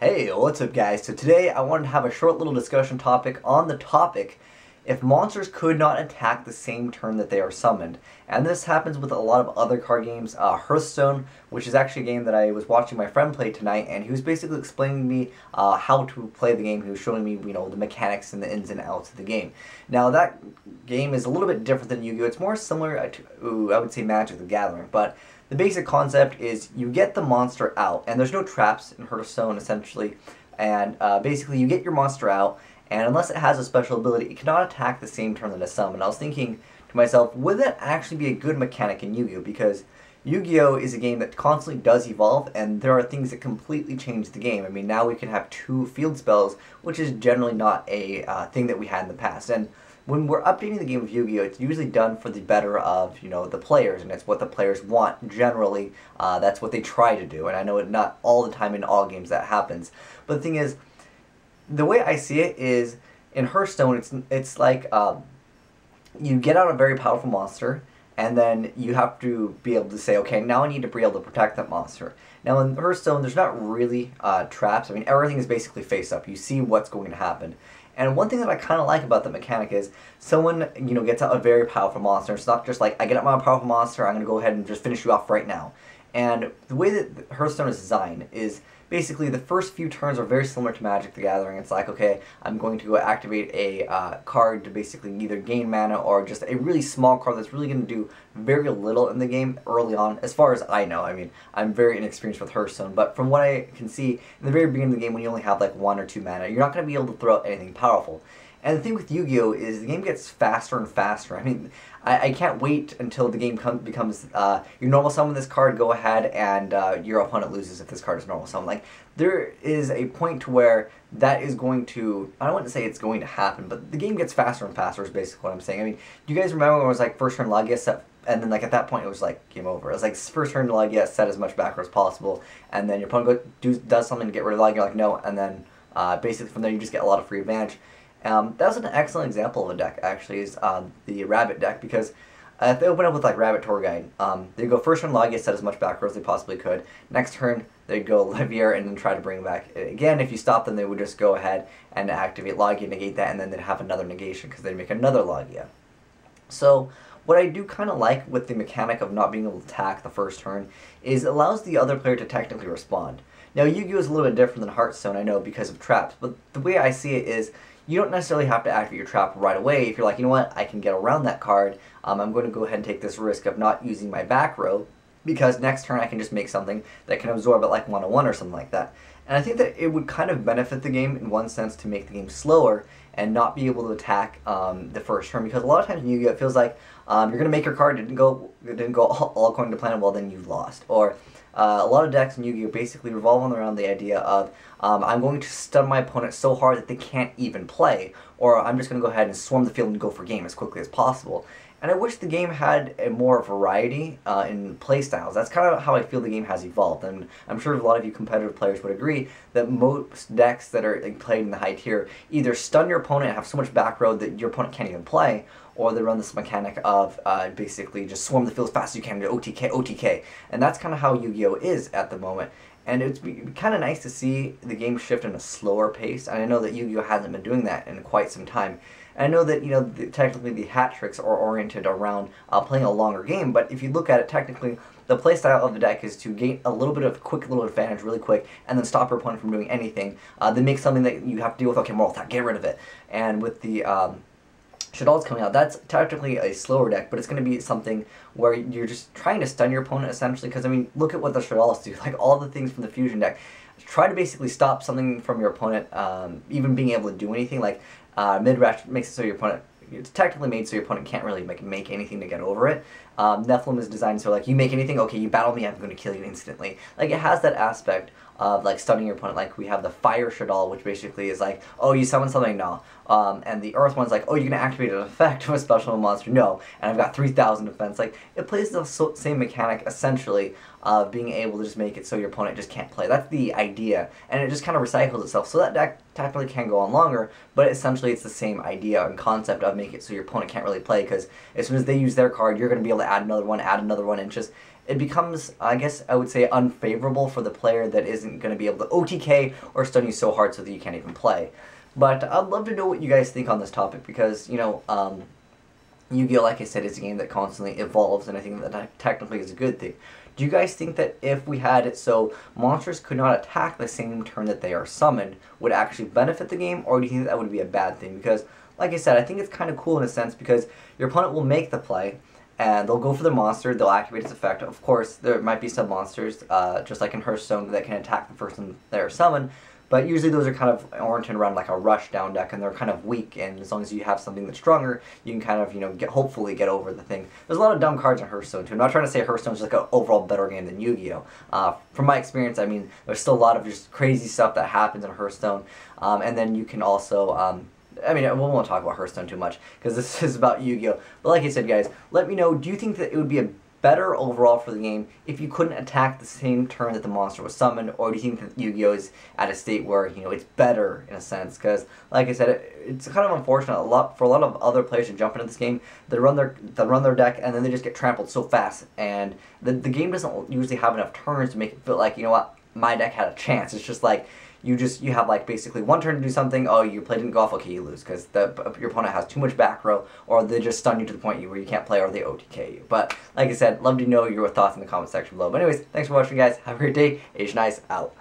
Hey, what's up guys? So today I wanted to have a short little discussion topic on the topic if monsters could not attack the same turn that they are summoned. And this happens with a lot of other card games. Hearthstone, which is actually a game that I was watching my friend play tonight, and he was basically explaining to me how to play the game. He was showing me, the mechanics and the ins and outs of the game. Now that game is a little bit different than Yu-Gi-Oh! It's more similar to, I would say, Magic the Gathering, but the basic concept is you get the monster out, and there's no traps in Hearthstone essentially, and basically you get your monster out, and unless it has a special ability, it cannot attack the same turn that it's summoned. I was thinking to myself, would that actually be a good mechanic in Yu-Gi-Oh? Because Yu-Gi-Oh! Is a game that constantly does evolve, and there are things that completely change the game. I mean, now we can have 2 field spells, which is generally not a thing that we had in the past. And when we're updating the game of Yu-Gi-Oh! It's usually done for the better of, the players, and it's what the players want. Generally, that's what they try to do, and I know it not all the time in all games that happens. But the thing is, the way I see it is, in Hearthstone, it's like you get out a very powerful monster, and then you have to be able to say, okay, now I need to be able to protect that monster. Now in Hearthstone, there's not really traps. I mean, everything is basically face up. You see what's going to happen. And one thing that I kind of like about the mechanic is someone, gets out a very powerful monster. It's not just like, I get out my powerful monster, I'm going to go ahead and just finish you off right now. And the way that Hearthstone is designed is basically the first few turns are very similar to Magic the Gathering. It's like, okay, I'm going to go activate a card to basically either gain mana or just a really small card that's really going to do very little in the game early on, as far as I know. I mean, I'm very inexperienced with Hearthstone, but from what I can see, in the very beginning of the game when you only have like 1 or 2 mana, you're not going to be able to throw out anything powerful. And the thing with Yu-Gi-Oh! Is the game gets faster and faster. I mean, I can't wait until the game becomes, you normal summon this card, go ahead, and your opponent loses if this card is normal summon. Like, there is a point to where that is going to, I don't want to say it's going to happen, but the game gets faster and faster is basically what I'm saying. I mean, do you guys remember when it was like first turn Lagia set, and then like at that point it was like game over. It was like first turn Lagia, set as much back as possible, and then your opponent does something to get rid of Lagia, you're like no, and then basically from there you just get a lot of free advantage. That was an excellent example of a deck, actually, is the Rabbit deck, because if they open up with like Rabbit Tour Guide, they go first turn Lagia, set as much back row as they possibly could. Next turn, they'd go Livier and then try to bring it back. Again, if you stop them, they would just go ahead and activate Lagia, negate that, and then they'd have another negation because they'd make another Lagia. So what I do kind of like with the mechanic of not being able to attack the first turn is it allows the other player to technically respond. Now, Yu-Gi-Oh! Is a little bit different than Hearthstone, I know, because of traps, but the way I see it is you don't necessarily have to activate your trap right away. If you're like, you know what, I can get around that card, I'm going to go ahead and take this risk of not using my back row, because next turn I can just make something that can absorb it like 101 or something like that. And I think that it would kind of benefit the game in one sense to make the game slower and not be able to attack the first turn, because a lot of times in Yu-Gi-Oh! It feels like you're going to make your card, it didn't go all according to plan, well then you've lost. Or a lot of decks in Yu-Gi-Oh! Basically revolve around the idea of I'm going to stun my opponent so hard that they can't even play, or I'm just going to go ahead and swarm the field and go for game as quickly as possible. And I wish the game had a more variety in playstyles. That's kind of how I feel the game has evolved, and I'm sure a lot of you competitive players would agree that most decks that are played in the high tier either stun your opponent and have so much back row that your opponent can't even play, or they run this mechanic of basically just swarm the field as fast as you can to OTK, OTK. And that's kind of how Yu-Gi-Oh! Is at the moment. And it's kind of nice to see the game shift in a slower pace, and I know that Yu-Gi-Oh! Hasn't been doing that in quite some time. And I know that, technically the hat tricks are oriented around playing a longer game, but if you look at it technically, the playstyle of the deck is to gain a little bit of quick little advantage really quick, and then stop your opponent from doing anything. Then make something that you have to deal with, okay, moral attack, get rid of it. And with the Shadal's coming out, that's technically a slower deck, but it's going to be something where you're just trying to stun your opponent essentially, because I mean, look at what the Shadal's do, like all the things from the Fusion deck. Try to basically stop something from your opponent even being able to do anything, like mid-range makes it so your opponent, it's technically made so your opponent can't really make anything to get over it. Nephilim is designed so like, you make anything, okay, you battle me, I'm going to kill you instantly. Like, it has that aspect of like stunning your opponent. Like, we have the Fire Shadal, which basically is like, oh, you summon something? No. And the Earth one's like, oh, you're going to activate an effect of a special monster? No. And I've got 3,000 defense. Like, it plays the same mechanic, essentially, of being able to just make it so your opponent just can't play. That's the idea. And it just kind of recycles itself. So that deck technically can go on longer, but essentially it's the same idea and concept of make it so your opponent can't really play, because as soon as they use their card, you're going to be able to add another one, and just it becomes, I guess I would say, unfavorable for the player that isn't going to be able to OTK or stun you so hard so that you can't even play. But I'd love to know what you guys think on this topic, because, you know, Yu-Gi-Oh!, like I said, is a game that constantly evolves, and I think that technically is a good thing. Do you guys think that if we had it so monsters could not attack the same turn that they are summoned, would actually benefit the game, or do you think that would be a bad thing? Because, like I said, I think it's kind of cool in a sense, because your opponent will make the play, and they'll go for their monster, they'll activate its effect. Of course, there might be some monsters, just like in Hearthstone, that can attack the person that are summoned, but usually those are kind of oriented around like a rush down deck, and they're kind of weak, and as long as you have something that's stronger, you can kind of, you know, hopefully get over the thing. There's a lot of dumb cards in Hearthstone too. I'm not trying to say Hearthstone's like an overall better game than Yu-Gi-Oh! From my experience, I mean, there's still a lot of just crazy stuff that happens in Hearthstone, and then you can also, I mean, we won't talk about Hearthstone too much, because this is about Yu-Gi-Oh! But like I said, guys, let me know, do you think that it would be a better overall for the game if you couldn't attack the same turn that the monster was summoned, or do you think that Yu-Gi-Oh! Is at a state where, you know, it's better in a sense? Because, like I said, it's kind of unfortunate for a lot of other players to jump into this game. They run their deck, and then they just get trampled so fast, and the game doesn't usually have enough turns to make it feel like, you know what, my deck had a chance. It's just like, you have like basically one turn to do something. Oh, your play didn't go off. Okay, you lose because your opponent has too much back row, or they just stun you to the point where you can't play, or they OTK you. But like I said, love to know your thoughts in the comment section below. But anyways, thanks for watching, guys. Have a great day. Azneyes out.